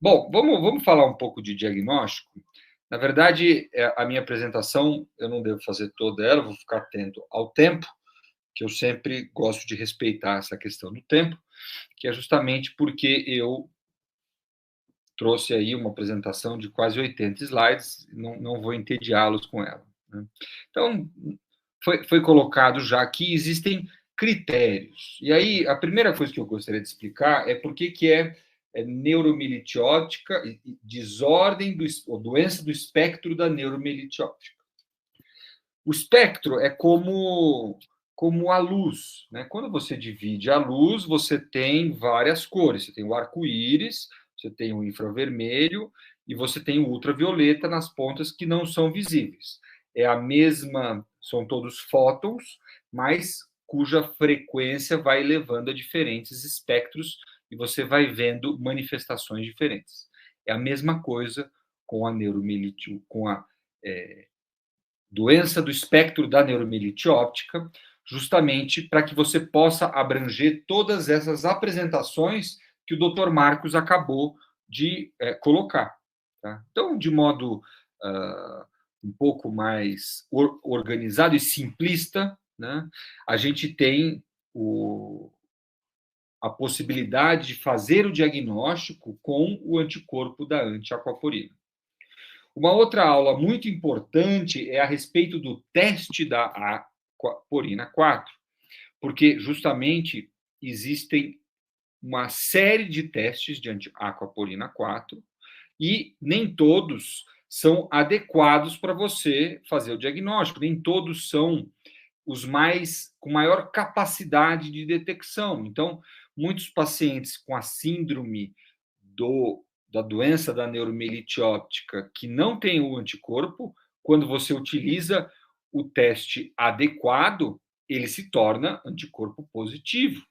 Bom, vamos falar um pouco de diagnóstico. Na verdade, a minha apresentação, eu não devo fazer toda ela, vou ficar atento ao tempo, que eu sempre gosto de respeitar essa questão do tempo, que é justamente porque eu trouxe aí uma apresentação de quase 80 slides, não vou entediá-los com ela, né? Então, foi colocado já que existem critérios. E aí, a primeira coisa que eu gostaria de explicar é por que é neuromilitiótica, desordem ou doença do espectro da neuromilitiótica. O espectro é como a luz, né? Quando você divide a luz, você tem várias cores. Você tem o arco-íris, você tem o infravermelho e você tem o ultravioleta nas pontas que não são visíveis. É a mesma, são todos fótons, mas cuja frequência vai levando a diferentes espectros e você vai vendo manifestações diferentes. É a mesma coisa com a neuromielite, com a doença do espectro da neuromielite óptica, justamente para que você possa abranger todas essas apresentações que o Dr. Marcos acabou de colocar. Tá? Então, de modo um pouco mais organizado e simplista, né, a gente tem a possibilidade de fazer o diagnóstico com o anticorpo da antiaquaporina. Uma outra aula muito importante é a respeito do teste da aquaporina 4, porque justamente existem uma série de testes de aquaporina 4 e nem todos são adequados para você fazer o diagnóstico, nem todos são os mais com maior capacidade de detecção. Então, muitos pacientes com a síndrome da doença da neuromielite óptica que não tem o anticorpo, quando você utiliza o teste adequado, ele se torna anticorpo positivo,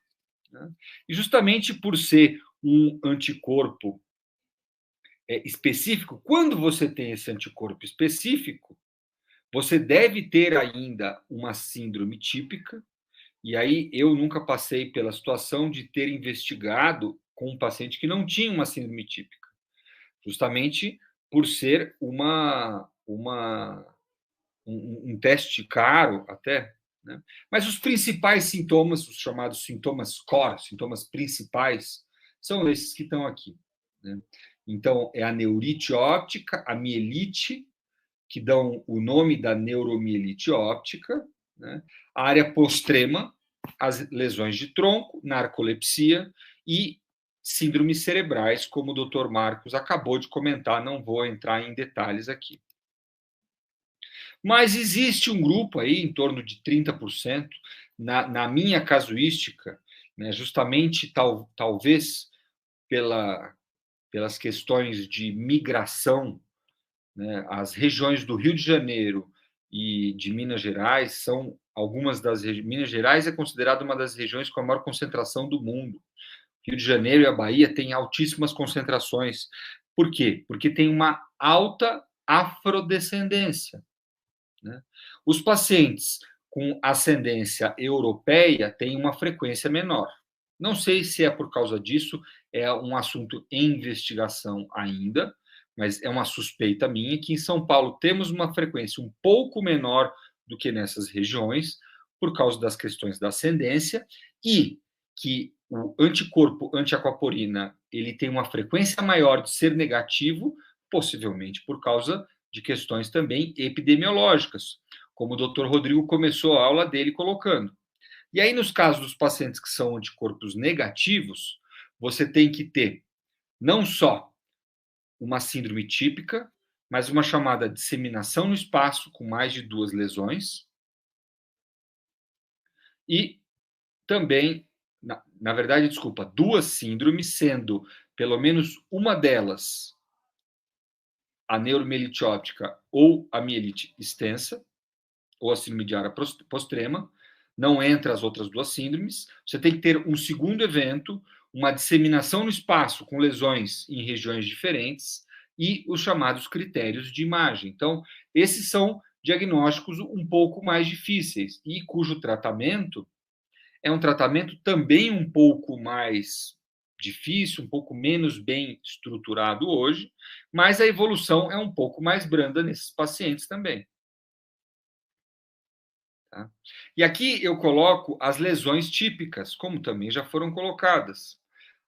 né? E justamente por ser um anticorpo específico, quando você tem esse anticorpo específico, você deve ter ainda uma síndrome típica, e aí eu nunca passei pela situação de ter investigado com um paciente que não tinha uma síndrome típica, justamente por ser um teste caro até, né? Mas os principais sintomas, os chamados sintomas core, sintomas principais, são esses que estão aqui, né? Então, é a neurite óptica, a mielite, que dão o nome da neuromielite óptica, né? A área postrema, as lesões de tronco, narcolepsia e síndromes cerebrais, como o Dr. Marcos acabou de comentar, não vou entrar em detalhes aqui. Mas existe um grupo aí, em torno de 30%, na minha casuística, né, justamente talvez pelas questões de migração, né, as regiões do Rio de Janeiro e de Minas Gerais são algumas das regiões. Minas Gerais é considerada uma das regiões com a maior concentração do mundo. Rio de Janeiro e a Bahia têm altíssimas concentrações. Por quê? Porque tem uma alta afrodescendência, né? Os pacientes com ascendência europeia têm uma frequência menor. Não sei se é por causa disso, é um assunto em investigação ainda, mas é uma suspeita minha que em São Paulo temos uma frequência um pouco menor do que nessas regiões, por causa das questões da ascendência, e que o anticorpo antiaquaporina ele tem uma frequência maior de ser negativo, possivelmente por causa de questões também epidemiológicas, como o Dr. Rodrigo começou a aula dele colocando. E aí, nos casos dos pacientes que são anticorpos negativos, você tem que ter não só uma síndrome típica, mas uma chamada disseminação no espaço com mais de 2 lesões. E também, na verdade, desculpa, 2 síndromes, sendo pelo menos uma delas a neuromielite óptica ou a mielite extensa, ou a síndrome de área postrema, não entra as outras 2 síndromes. Você tem que ter um segundo evento, uma disseminação no espaço com lesões em regiões diferentes e os chamados critérios de imagem. Então, esses são diagnósticos um pouco mais difíceis e cujo tratamento é um tratamento também um pouco mais difícil, um pouco menos bem estruturado hoje, mas a evolução é um pouco mais branda nesses pacientes também. Tá? E aqui eu coloco as lesões típicas, como também já foram colocadas.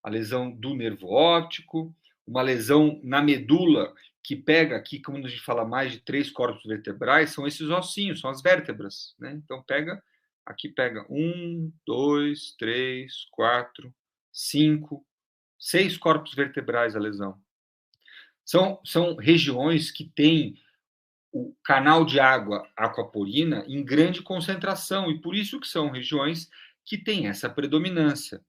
A lesão do nervo óptico, uma lesão na medula, que pega aqui, quando a gente fala mais de 3 corpos vertebrais, são esses ossinhos, são as vértebras. Né? Então, aqui pega 1, 2, 3, 4, 5, 6 corpos vertebrais a lesão. São regiões que têm o canal de água aquaporina em grande concentração, e por isso que são regiões que têm essa predominância.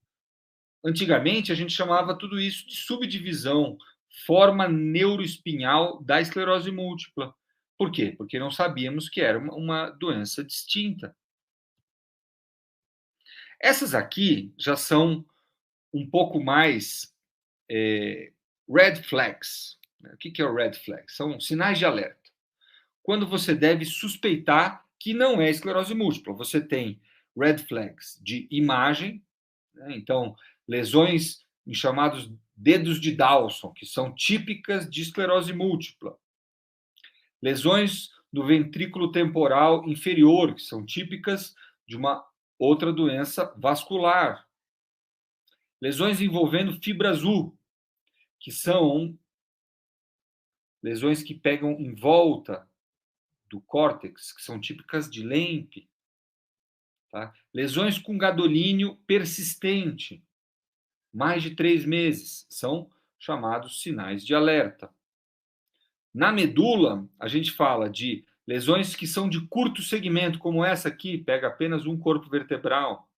Antigamente, a gente chamava tudo isso de subdivisão, forma neuroespinhal da esclerose múltipla. Por quê? Porque não sabíamos que era uma doença distinta. Essas aqui já são um pouco mais red flags. O que é o red flag? São sinais de alerta. Quando você deve suspeitar que não é esclerose múltipla. Você tem red flags de imagem, né? Então, lesões em chamados dedos de Dawson, que são típicas de esclerose múltipla. Lesões no ventrículo temporal inferior, que são típicas de uma outra doença vascular. Lesões envolvendo fibra azul, que são lesões que pegam em volta do córtex, que são típicas de LEMP. Tá? Lesões com gadolínio persistente, mais de 3 meses, são chamados sinais de alerta. Na medula, a gente fala de lesões que são de curto segmento, como essa aqui, pega apenas um corpo vertebral.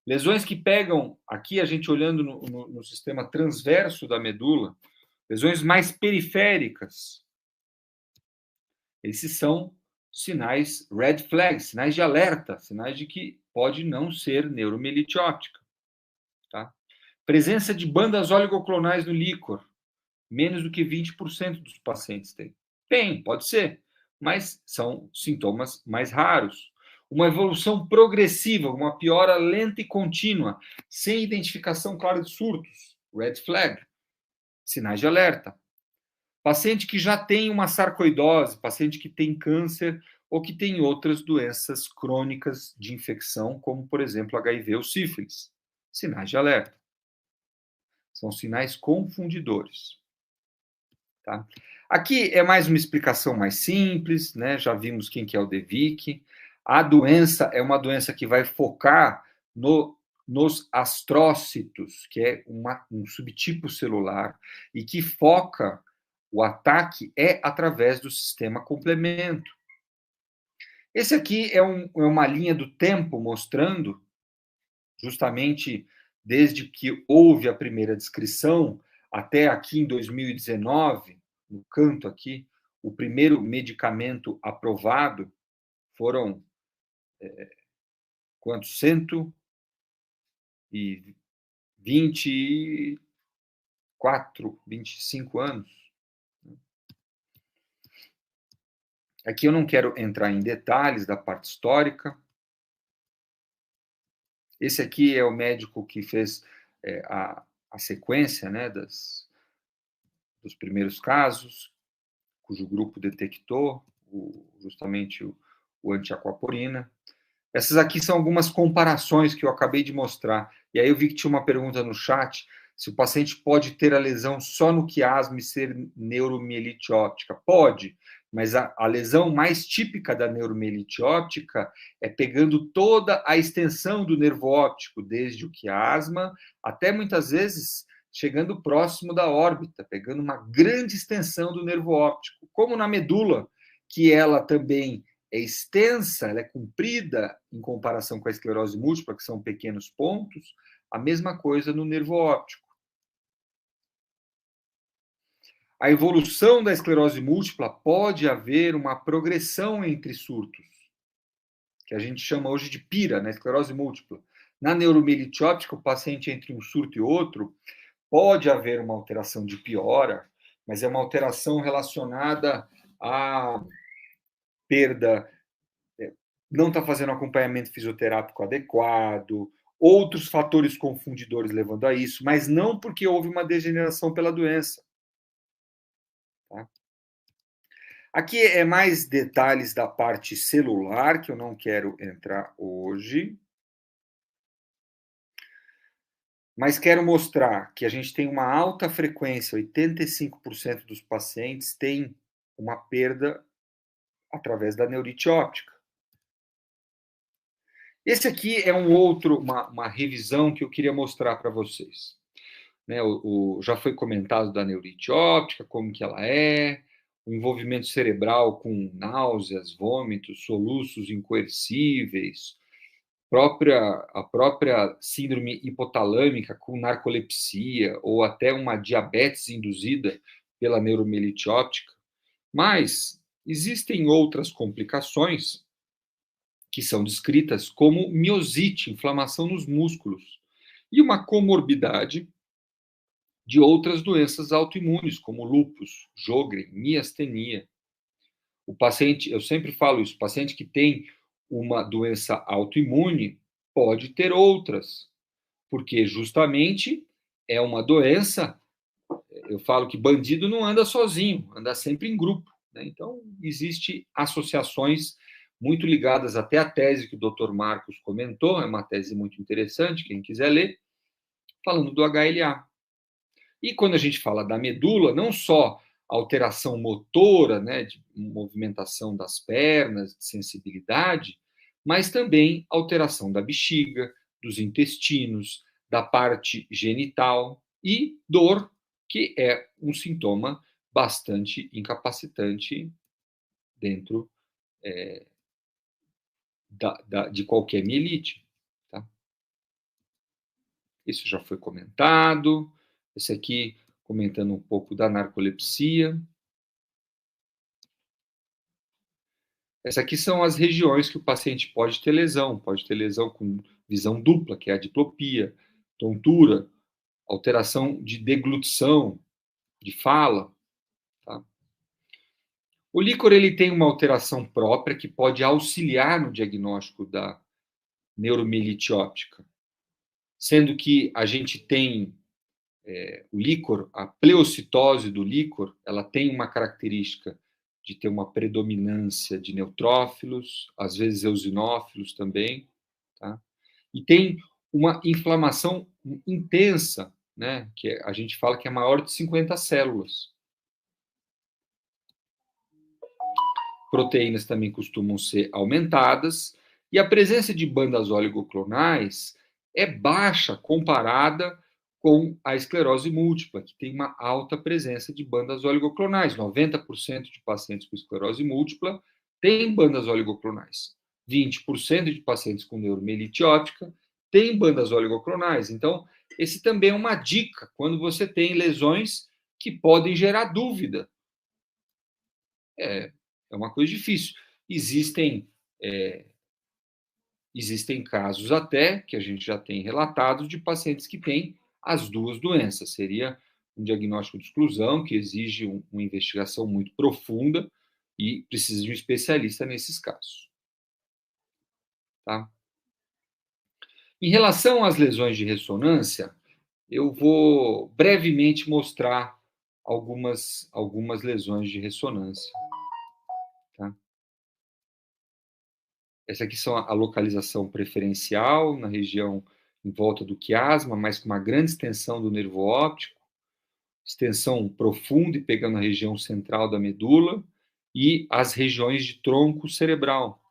Lesões que pegam, aqui a gente olhando no sistema transverso da medula, lesões mais periféricas. Esses são sinais red flags, sinais de alerta, sinais de que pode não ser neuromielite óptica. Tá? Presença de bandas oligoclonais no líquor, menos do que 20% dos pacientes têm. Tem, pode ser, mas são sintomas mais raros. Uma evolução progressiva, uma piora lenta e contínua, sem identificação clara de surtos, red flag, sinais de alerta. Paciente que já tem uma sarcoidose, paciente que tem câncer ou que tem outras doenças crônicas de infecção, como, por exemplo, HIV ou sífilis. Sinais de alerta. São sinais confundidores. Tá? Aqui é mais uma explicação mais simples, né? Já vimos quem que é o DVIC. A doença é uma doença que vai focar nos astrócitos, que é um subtipo celular, e que foca o ataque através do sistema complemento. Esse aqui é uma linha do tempo mostrando, justamente desde que houve a primeira descrição até aqui em 2019, no canto aqui, o primeiro medicamento aprovado foram quantos? 124, 25 anos. Aqui eu não quero entrar em detalhes da parte histórica. Esse aqui é o médico que fez a sequência, né, dos primeiros casos, cujo grupo detectou justamente o antiaquaporina. Essas aqui são algumas comparações que eu acabei de mostrar. E aí eu vi que tinha uma pergunta no chat, se o paciente pode ter a lesão só no quiasma e ser neuromielite óptica. Pode, mas a lesão mais típica da neuromielite óptica é pegando toda a extensão do nervo óptico, desde o quiasma até muitas vezes chegando próximo da órbita, pegando uma grande extensão do nervo óptico, como na medula, que ela também é extensa, ela é comprida em comparação com a esclerose múltipla, que são pequenos pontos, a mesma coisa no nervo óptico. A evolução da esclerose múltipla pode haver uma progressão entre surtos, que a gente chama hoje de PIRA, na esclerose múltipla. Na neuromielite óptica, o paciente entre um surto e outro, pode haver uma alteração de piora, mas é uma alteração relacionada à perda, não está fazendo acompanhamento fisioterápico adequado, outros fatores confundidores levando a isso, mas não porque houve uma degeneração pela doença. Tá? Aqui é mais detalhes da parte celular, que eu não quero entrar hoje. Mas quero mostrar que a gente tem uma alta frequência, 85% dos pacientes têm uma perda através da neurite óptica. Esse aqui é uma revisão que eu queria mostrar para vocês. Né, já foi comentado da neurite óptica, como que ela é, o envolvimento cerebral com náuseas, vômitos, soluços incoercíveis, a própria síndrome hipotalâmica com narcolepsia ou até uma diabetes induzida pela neuromielite óptica. Mas existem outras complicações que são descritas como miosite, inflamação nos músculos, e uma comorbidade de outras doenças autoimunes, como lúpus, Sjögren, miastenia. O paciente, eu sempre falo isso, o paciente que tem uma doença autoimune pode ter outras, porque justamente é uma doença, eu falo que bandido não anda sozinho, anda sempre em grupo. Né? Então, existem associações muito ligadas até à tese que o Dr. Marcos comentou, é uma tese muito interessante, quem quiser ler, falando do HLA. E quando a gente fala da medula, não só alteração motora, né, de movimentação das pernas, de sensibilidade, mas também alteração da bexiga, dos intestinos, da parte genital e dor, que é um sintoma bastante incapacitante dentro de qualquer mielite. Tá? Isso já foi comentado. Esse aqui, comentando um pouco da narcolepsia. Essas aqui são as regiões que o paciente pode ter lesão com visão dupla, que é a diplopia, tontura, alteração de deglutição, de fala. Tá? O líquor ele tem uma alteração própria que pode auxiliar no diagnóstico da neuromielite óptica, sendo que a gente tem o líquor, a pleocitose do líquor, ela tem uma característica de ter uma predominância de neutrófilos, às vezes eosinófilos também, tá? E tem uma inflamação intensa, né, que a gente fala que é maior de 50 células. Proteínas também costumam ser aumentadas, e a presença de bandas oligoclonais é baixa comparada com a esclerose múltipla, que tem uma alta presença de bandas oligoclonais. 90% de pacientes com esclerose múltipla têm bandas oligoclonais. 20% de pacientes com neuromielite óptica têm bandas oligoclonais. Então, esse também é uma dica quando você tem lesões que podem gerar dúvida. É uma coisa difícil. Existem casos até, que a gente já tem relatados, de pacientes que têm as duas doenças. Seria um diagnóstico de exclusão, que exige uma investigação muito profunda e precisa de um especialista nesses casos. Tá? Em relação às lesões de ressonância, eu vou brevemente mostrar algumas lesões de ressonância. Tá? Essa aqui são a localização preferencial na região em volta do quiasma, mas com uma grande extensão do nervo óptico, extensão profunda e pegando a região central da medula e as regiões de tronco cerebral.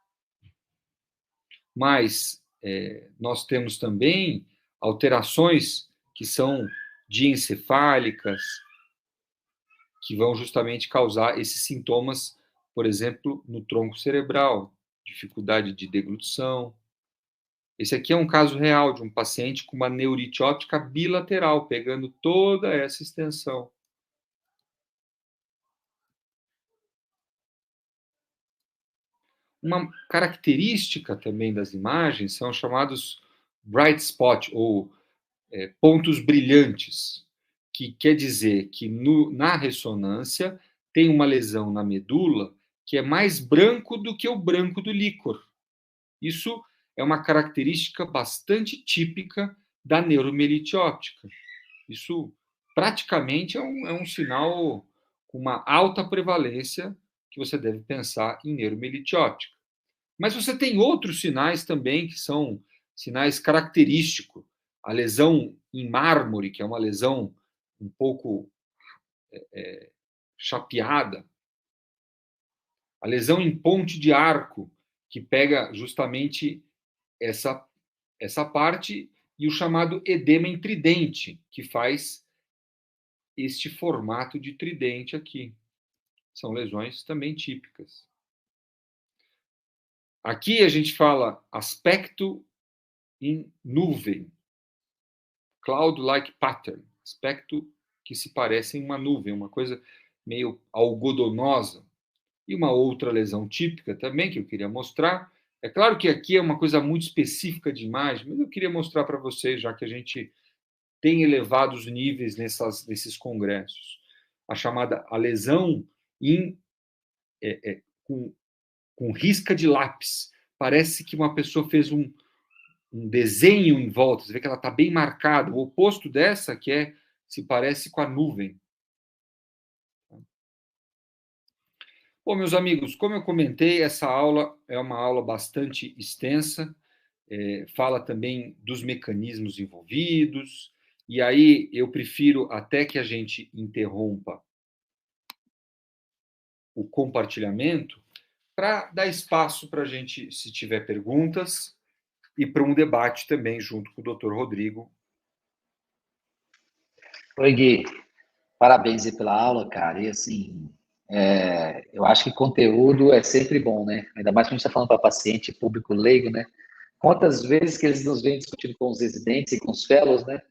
Mas nós temos também alterações que são diencefálicas, que vão justamente causar esses sintomas, por exemplo, no tronco cerebral, dificuldade de deglutição. Esse aqui é um caso real de um paciente com uma neurite óptica bilateral, pegando toda essa extensão. Uma característica também das imagens são chamados bright spot, ou pontos brilhantes, que quer dizer que na ressonância tem uma lesão na medula que é mais branco do que o branco do líquor. Isso é uma característica bastante típica da neuromielite óptica. Isso praticamente é um sinal com uma alta prevalência que você deve pensar em neuromielite óptica. Mas você tem outros sinais também que são sinais característicos. A lesão em mármore, que é uma lesão um pouco chapeada. A lesão em ponte de arco, que pega justamente essa parte, e o chamado edema em tridente, que faz este formato de tridente aqui. São lesões também típicas. Aqui a gente fala aspecto em nuvem, cloud-like pattern, aspecto que se parece em uma nuvem, uma coisa meio algodonosa. E uma outra lesão típica também que eu queria mostrar. É claro que aqui é uma coisa muito específica de imagem, mas eu queria mostrar para vocês, já que a gente tem elevados níveis nesses congressos. A lesão com risca de lápis. Parece que uma pessoa fez um desenho em volta, você vê que ela está bem marcada. O oposto dessa, que se parece com a nuvem. Bom, meus amigos, como eu comentei, essa aula é uma aula bastante extensa, fala também dos mecanismos envolvidos, e aí eu prefiro até que a gente interrompa o compartilhamento para dar espaço para a gente, se tiver perguntas, e para um debate também junto com o Dr. Rodrigo. Oi, Gui. Parabéns aí pela aula, cara. E assim, eu acho que conteúdo é sempre bom, né? Ainda mais quando a gente está falando para paciente, público leigo, né? Quantas vezes que eles nos vêm discutindo com os residentes e com os fellows, né?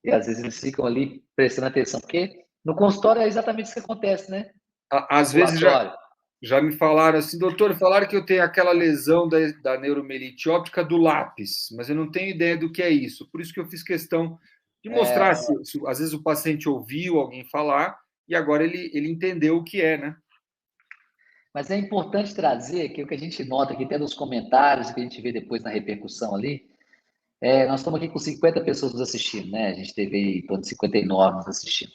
E às vezes eles ficam ali prestando atenção, porque no consultório é exatamente isso que acontece, né? Às vezes já me falaram assim, doutor, falaram que eu tenho aquela lesão da neuromielite óptica do lápis, mas eu não tenho ideia do que é isso. Por isso que eu fiz questão de mostrar se às vezes o paciente ouviu alguém falar e agora ele entendeu o que é, né? Mas é importante trazer que o que a gente nota aqui, até nos comentários, que a gente vê depois na repercussão ali, nós estamos aqui com 50 pessoas nos assistindo, né? A gente teve aí em torno de 59 nos assistindo.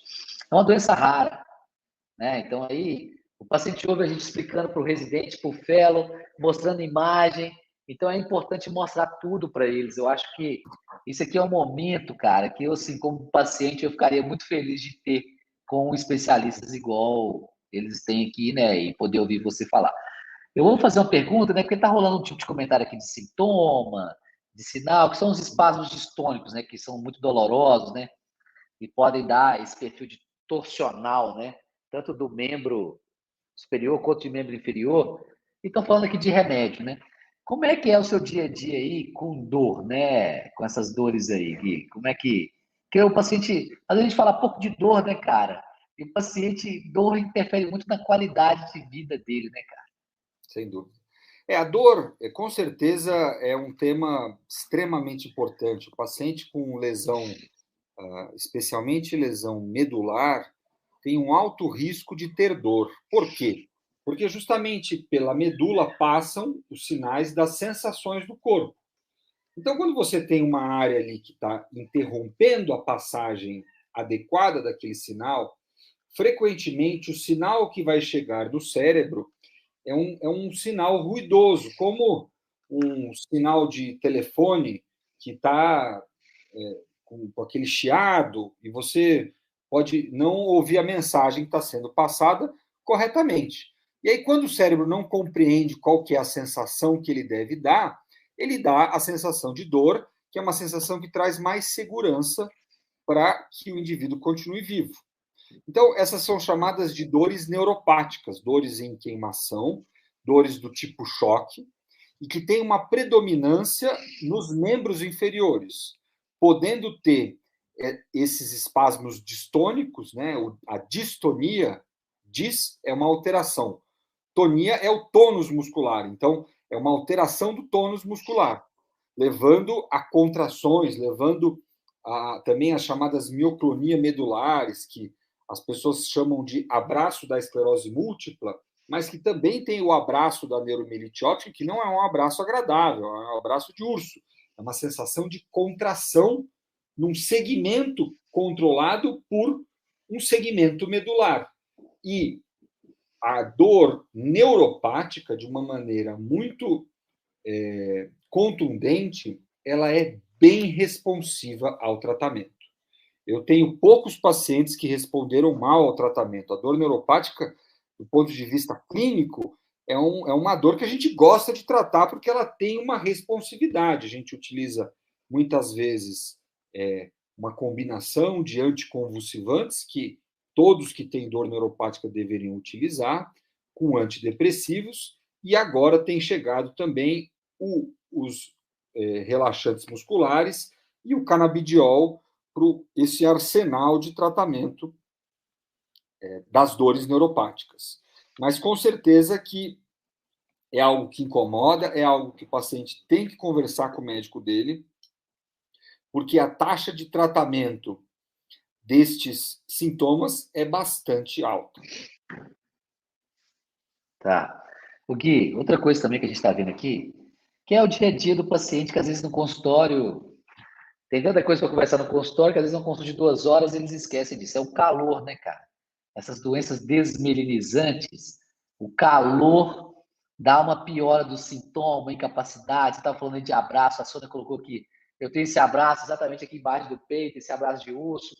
É uma doença rara, né? Então aí o paciente ouve a gente explicando para o residente, para o fellow, mostrando imagem. Então é importante mostrar tudo para eles. Eu acho que isso aqui é um momento, cara, que eu, assim, como paciente, eu ficaria muito feliz de ter com especialistas igual eles têm aqui, né? E poder ouvir você falar. Eu vou fazer uma pergunta, né? Porque está rolando um tipo de comentário aqui de sintoma, de sinal, que são os espasmos distônicos, né? Que são muito dolorosos, né? E podem dar esse perfil de torsional, né? Tanto do membro superior quanto de membro inferior. E estão falando aqui de remédio, né? Como é que é o seu dia a dia aí com dor, né? Com essas dores aí, Gui? Como é que... Porque o paciente... Às vezes a gente fala pouco de dor, né, cara? E o paciente, dor interfere muito na qualidade de vida dele, né, cara? Sem dúvida. A dor, com certeza, é um tema extremamente importante. O paciente com lesão, especialmente lesão medular, tem um alto risco de ter dor. Por quê? Porque justamente pela medula passam os sinais das sensações do corpo. Então, quando você tem uma área ali que está interrompendo a passagem adequada daquele sinal, frequentemente o sinal que vai chegar no cérebro é um sinal ruidoso, como um sinal de telefone que está com aquele chiado e você pode não ouvir a mensagem que está sendo passada corretamente. E aí, quando o cérebro não compreende qual que é a sensação que ele dá a sensação de dor, que é uma sensação que traz mais segurança para que o indivíduo continue vivo. Então, essas são chamadas de dores neuropáticas, dores em queimação, dores do tipo choque, e que tem uma predominância nos membros inferiores, podendo ter esses espasmos distônicos, né? A distonia, é uma alteração. Tonia é o tônus muscular, então é uma alteração do tônus muscular, levando a contrações, levando também as chamadas mioclonia medulares, que as pessoas chamam de abraço da esclerose múltipla, mas que também tem o abraço da neuromelitiótica, que não é um abraço agradável, é um abraço de urso. É uma sensação de contração num segmento controlado por um segmento medular. E a dor neuropática, de uma maneira muito contundente, ela é bem responsiva ao tratamento. Eu tenho poucos pacientes que responderam mal ao tratamento. A dor neuropática, do ponto de vista clínico, é uma dor que a gente gosta de tratar porque ela tem uma responsividade. A gente utiliza muitas vezes uma combinação de anticonvulsivantes que todos que têm dor neuropática deveriam utilizar, com antidepressivos, e agora tem chegado também os relaxantes musculares e o canabidiol para esse arsenal de tratamento das dores neuropáticas. Mas com certeza que é algo que incomoda, é algo que o paciente tem que conversar com o médico dele, porque a taxa de tratamento destes sintomas é bastante alta. Tá. O Gui, outra coisa também que a gente está vendo aqui, que é o dia a dia do paciente, que às vezes no consultório tem tanta coisa para conversar no consultório, que às vezes um consulta de 2 horas eles esquecem disso. É o calor, né, cara? Essas doenças desmelinizantes, o calor dá uma piora do sintoma, incapacidade. Você estava falando aí de abraço, a Sônia colocou aqui. Eu tenho esse abraço exatamente aqui embaixo do peito, esse abraço de urso.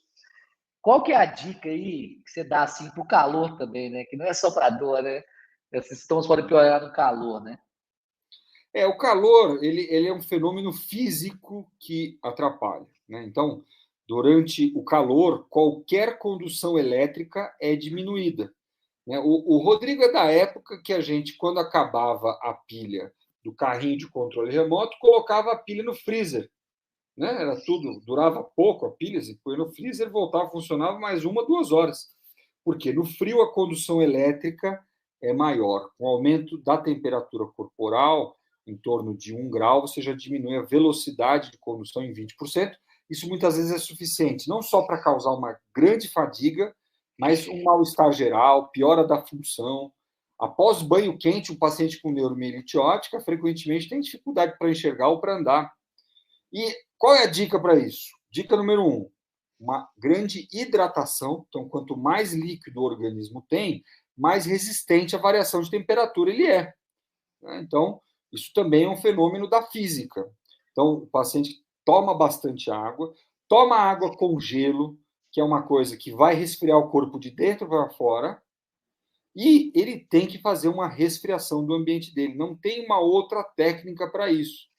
Qual que é a dica aí que você dá assim para o calor também, né? Que não é só para dor, né? Esses sintomas podem piorar no calor, né? O calor, ele é um fenômeno físico que atrapalha, né? Então, durante o calor, qualquer condução elétrica é diminuída, né? O Rodrigo é da época que a gente, quando acabava a pilha do carrinho de controle remoto, colocava a pilha no freezer, né? Era tudo, durava pouco a pilha, se põe no freezer, voltava, funcionava mais 1, 2 horas. Porque no frio a condução elétrica é maior. Com o aumento da temperatura corporal, em torno de 1 grau, você já diminui a velocidade de condução em 20%. Isso muitas vezes é suficiente, não só para causar uma grande fadiga, mas um mal-estar geral, piora da função. Após banho quente, um paciente com neuromielite óptica frequentemente tem dificuldade para enxergar ou para andar. E qual é a dica para isso? Dica número 1, uma grande hidratação. Então, quanto mais líquido o organismo tem, mais resistente à variação de temperatura ele é. Então, isso também é um fenômeno da física. Então, o paciente toma bastante água, toma água com gelo, que é uma coisa que vai resfriar o corpo de dentro para fora, e ele tem que fazer uma resfriação do ambiente dele. Não tem uma outra técnica para isso.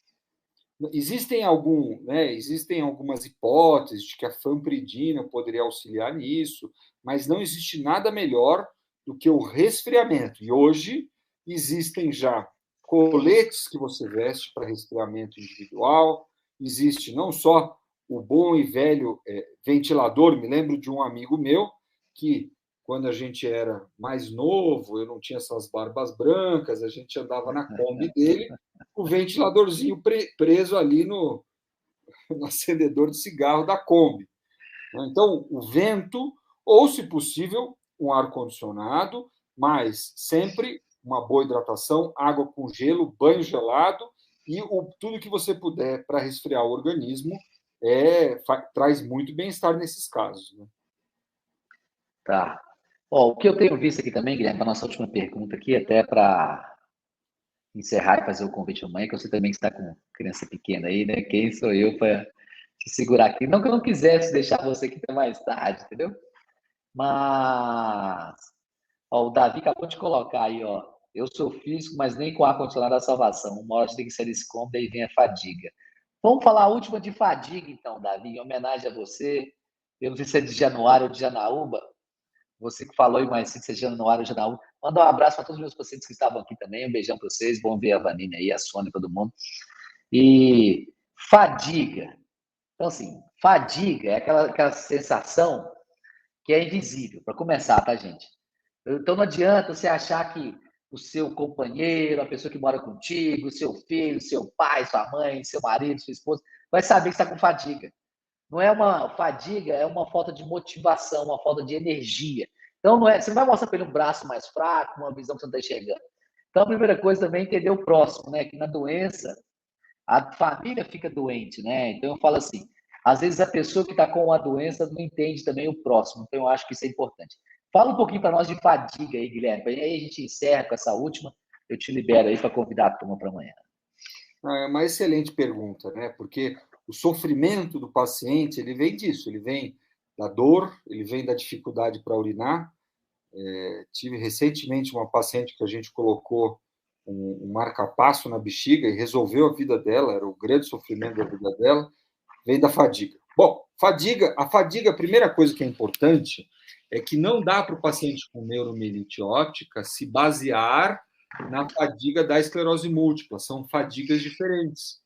Existem algumas hipóteses de que a fanpridina poderia auxiliar nisso, mas não existe nada melhor do que o resfriamento. E hoje existem já coletes que você veste para resfriamento individual, existe não só o bom e velho ventilador. Me lembro de um amigo meu que, quando a gente era mais novo, eu não tinha essas barbas brancas, a gente andava na Kombi dele, o ventiladorzinho preso ali no acendedor de cigarro da Kombi. Então, o vento, ou, se possível, um ar-condicionado, mas sempre uma boa hidratação, água com gelo, banho gelado e tudo que você puder para resfriar o organismo traz muito bem-estar nesses casos. Né? Tá. Ó, o que eu tenho visto aqui também, Guilherme, para a nossa última pergunta aqui, até para encerrar e fazer o convite amanhã, que você também está com criança pequena aí, né? Quem sou eu para te segurar aqui? Não que eu não quisesse deixar você aqui até mais tarde, entendeu? Mas, ó, o Davi acabou de colocar aí, ó. Eu sou físico, mas nem com ar-condicionado a salvação. Uma hora você tem que sair desse cômodo, daí vem a fadiga. Vamos falar a última de fadiga, então, Davi, em homenagem a você. Eu não sei se é de Januário ou de Janaúba. Você que falou aí mais cedo, seja no ar ou já na U. Manda um abraço para todos os meus pacientes que estavam aqui também. Um beijão para vocês. Bom ver a Vanina aí, a Sônia, todo mundo. E fadiga. Então, assim, fadiga é aquela sensação que é invisível, para começar, tá, gente? Então, não adianta você achar que o seu companheiro, a pessoa que mora contigo, seu filho, seu pai, sua mãe, seu marido, sua esposa, vai saber que está com fadiga. Não é uma fadiga, é uma falta de motivação, uma falta de energia. Então, não é, você não vai mostrar para ele um braço mais fraco, uma visão que você não está enxergando. Então, a primeira coisa também é entender o próximo, né? Que na doença, a família fica doente, né? Então, eu falo assim, às vezes a pessoa que está com a doença não entende também o próximo. Então, eu acho que isso é importante. Fala um pouquinho para nós de fadiga aí, Guilherme. Aí a gente encerra com essa última. Eu te libero aí para convidar a turma para amanhã. É uma excelente pergunta, né? Porque o sofrimento do paciente, ele vem disso, ele vem da dor, ele vem da dificuldade para urinar. Tive recentemente uma paciente que a gente colocou um marca-passo na bexiga e resolveu a vida dela, era o grande sofrimento da vida dela, vem da fadiga. Bom, a fadiga, a primeira coisa que é importante é que não dá para o paciente com neuromielite óptica se basear na fadiga da esclerose múltipla, são fadigas diferentes.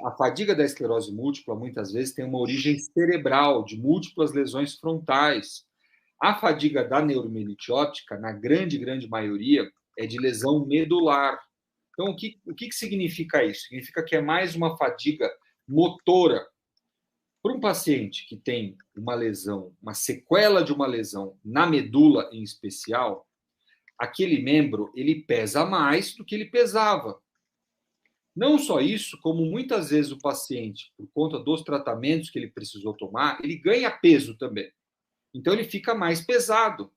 A fadiga da esclerose múltipla, muitas vezes, tem uma origem cerebral, de múltiplas lesões frontais. A fadiga da neuromielite óptica, na grande, grande maioria, é de lesão medular. Então, o que significa isso? Significa que é mais uma fadiga motora. Para um paciente que tem uma lesão, uma sequela de uma lesão na medula em especial, aquele membro ele pesa mais do que ele pesava. Não só isso, como muitas vezes o paciente, por conta dos tratamentos que ele precisou tomar, ele ganha peso também. Então ele fica mais pesado.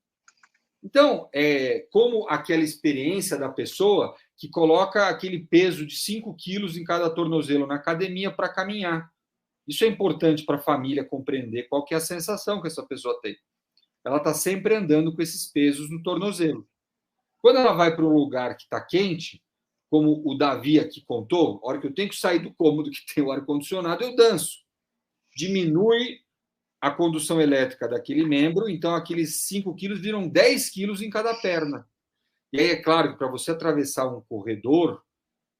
Então, é como aquela experiência da pessoa que coloca aquele peso de 5 quilos em cada tornozelo na academia para caminhar. Isso é importante para a família compreender qual que é a sensação que essa pessoa tem. Ela está sempre andando com esses pesos no tornozelo. Quando ela vai para um lugar que está quente, como o Davi aqui contou, a hora que eu tenho que sair do cômodo que tem o ar-condicionado, eu danço. Diminui a condução elétrica daquele membro, então aqueles 5 quilos viram 10 quilos em cada perna. E aí é claro que para você atravessar um corredor,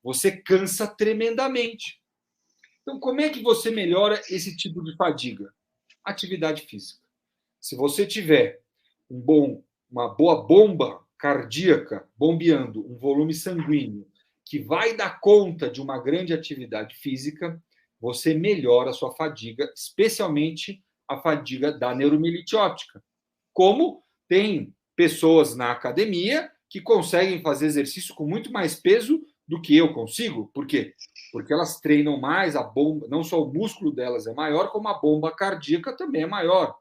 você cansa tremendamente. Então, como é que você melhora esse tipo de fadiga? Atividade física. Se você tiver uma boa bomba cardíaca bombeando um volume sanguíneo que vai dar conta de uma grande atividade física, você melhora a sua fadiga, especialmente a fadiga da neuromielite óptica. Como tem pessoas na academia que conseguem fazer exercício com muito mais peso do que eu consigo. Por quê? Porque elas treinam mais, a bomba, não só o músculo delas é maior, como a bomba cardíaca também é maior.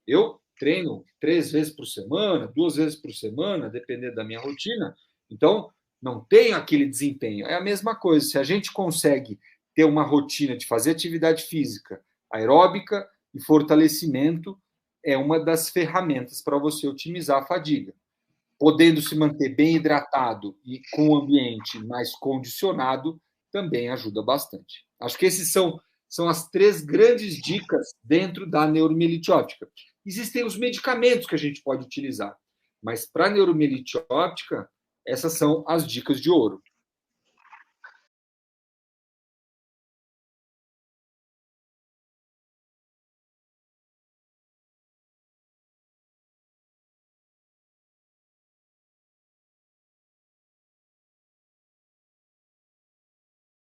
Eu treino 3 vezes por semana, 2 vezes por semana, dependendo da minha rotina. Então, não tenho aquele desempenho. É a mesma coisa. Se a gente consegue ter uma rotina de fazer atividade física, aeróbica e fortalecimento, é uma das ferramentas para você otimizar a fadiga. Podendo se manter bem hidratado e com o ambiente mais condicionado, também ajuda bastante. Acho que esses são as 3 grandes dicas dentro da neuromielite óptica. Existem os medicamentos que a gente pode utilizar, mas para a neuromielite óptica, essas são as dicas de ouro.